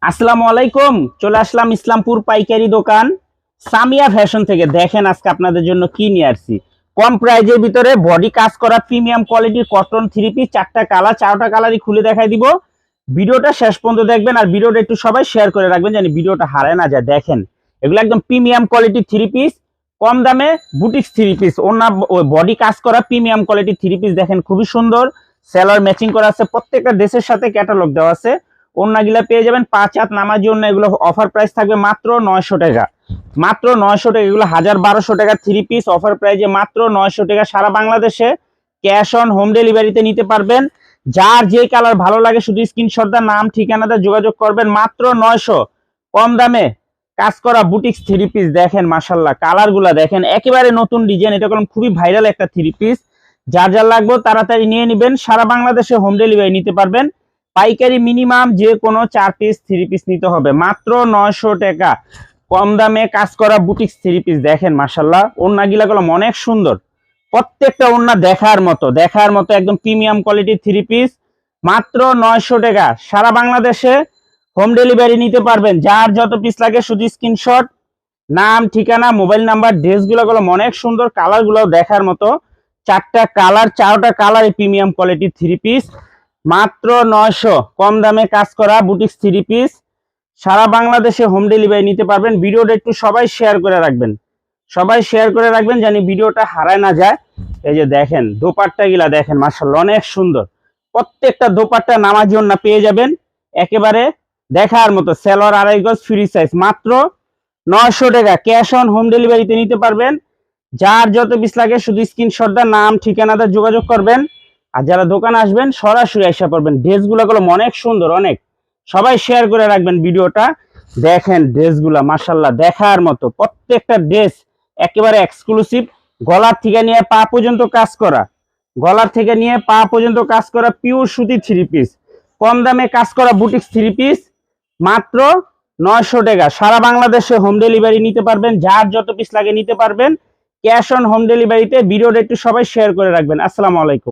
আসসালামু আলাইকুম। চলে আসলাম ইসলামপুর পাইকারি দোকান সামিয়া ফ্যাশন থেকে। দেখেন আজকে আপনাদের জন্য কি নিয়ে আসছি। কম প্রাইজের ভিতরে বডি কাজ করা প্রিমিয়াম কোয়ালিটির কটন থ্রি পিস, চারটা কালার, চারটা কালারই খুলে দেখাই দিব। ভিডিওটা শেষ পর্যন্ত দেখবেন আর ভিডিওটা একটু সবাই শেয়ার করে রাখবেন যেন ভিডিওটা হারায় না যায়। দেখেন এগুলো একদম প্রিমিয়াম কোয়ালিটির থ্রি পিস, কম দামে বুটিক্স থ্রি পিস, ওনা বডি কাজ করা প্রিমিয়াম কোয়ালিটির থ্রি পিস। দেখেন খুবই সুন্দর, সেলার ম্যাচিং করা আছে, প্রত্যেকটা ড্রেসের সাথে ক্যাটালগ দেওয়া আছে। ওড়নাগুলা পেয়ে যাবেন 5 হাত নামার জন্য। এগুলো অফার প্রাইস থাকবে মাত্র 900 টাকা, মাত্র 900 টাকা। এগুলো 1200 টাকা থ্রি পিস, অফার প্রাইসে মাত্র 900 টাকা। সারা বাংলাদেশে ক্যাশ অন হোম ডেলিভারিতে নিতে পারবেন। যার যে কালার ভালো লাগে শুধু স্ক্রিনশট দা নাম ঠিকানাতে যোগাযোগ করবেন। মাত্র 900, কম দামে কাজ করা বুটিক্স থ্রি পিস। দেখেন মাশাল্লাহ, কালারগুলা দেখেন, একেবারে নতুন ডিজাইন। এটা কোনো খুবই ভাইরাল একটা থ্রি পিস। যার যার লাগবে তাড়াতাড়ি নিয়ে নেবেন। সারা বাংলাদেশে হোম ডেলিভারি নিতে পারবেন। পাইকারি মিনিমাম যে কোনো 4 পিস থ্রি পিস নিতে হবে। মাত্র 900 টাকা, কম দামে কাজ করা বুটিক্স থ্রি পিস। দেখেন মাশাল্লাহ, ওড়নাগুলা গুলো অনেক সুন্দর, প্রত্যেকটা ওড়না দেখার মতো, দেখার মতো, একদম প্রিমিয়াম কোয়ালিটির থ্রি পিস। মাত্র 900 টাকা। সারা বাংলাদেশে হোম ডেলিভারি নিতে পারবেন। যার যত পিস লাগে শুধু স্ক্রিনশট, নাম ঠিকানা মোবাইল নাম্বার। ড্রেসগুলো অনেক সুন্দর, কালারগুলো দেখার মতো। চারটা কালার, চারটা কালার প্রিমিয়াম কোয়ালিটির থ্রি পিস। মাত্র 900, কম দামে কাজ করা বুটিক্স থ্রি পিস। সারা বাংলাদেশে হোম ডেলিভারি নিতে পারবেন। ভিডিওটা একটু সবাই শেয়ার করে রাখবেন, সবাই শেয়ার করে রাখবেন জানি ভিডিওটা হারায় না যায়। এই যে দেখেন দোপাট্টা গিলা দেখেন মাশাআল্লাহ, অনেক সুন্দর। প্রত্যেকটা দোপাট্টা নামার জন্য পেয়ে যাবেন একেবারে দেখার মতো। সেলোয়ার 2.5 গজ ফ্রি সাইজ। মাত্র 900 টাকা, ক্যাশ অন হোম ডেলিভারিতে নিতে পারবেন। যার যত পিস লাগে শুধু স্ক্রিনশট দা নাম ঠিকানাটা যোগাযোগ করবেন। আর যারা দোকান আসবেন সরাসরি এসে পড়বেন। ড্রেসগুলো অনেক সুন্দর, অনেক। সবাই শেয়ার করে রাখবেন ভিডিওটা। দেখেন ড্রেসগুলা মাশাআল্লাহ দেখার মতো, প্রত্যেকটা ড্রেস একেবারে এক্সক্লুসিভ। গলার থেকে নিয়ে পা পর্যন্ত কাজ করা, গলার থেকে নিয়ে পা পর্যন্ত কাজ করা পিওর সুতি থ্রি পিস, কম দামে কাজ করা বুটিক্স থ্রি পিস। মাত্র 900 টাকা। সারা বাংলাদেশে হোম ডেলিভারি নিতে পারবেন। যার যত পিস লাগে নিতে পারবেন। ক্যাশ অন হোম ডেলিভারিতে। ভিডিওটা একটু সবাই শেয়ার করে রাখবেন। আসসালামু আলাইকুম।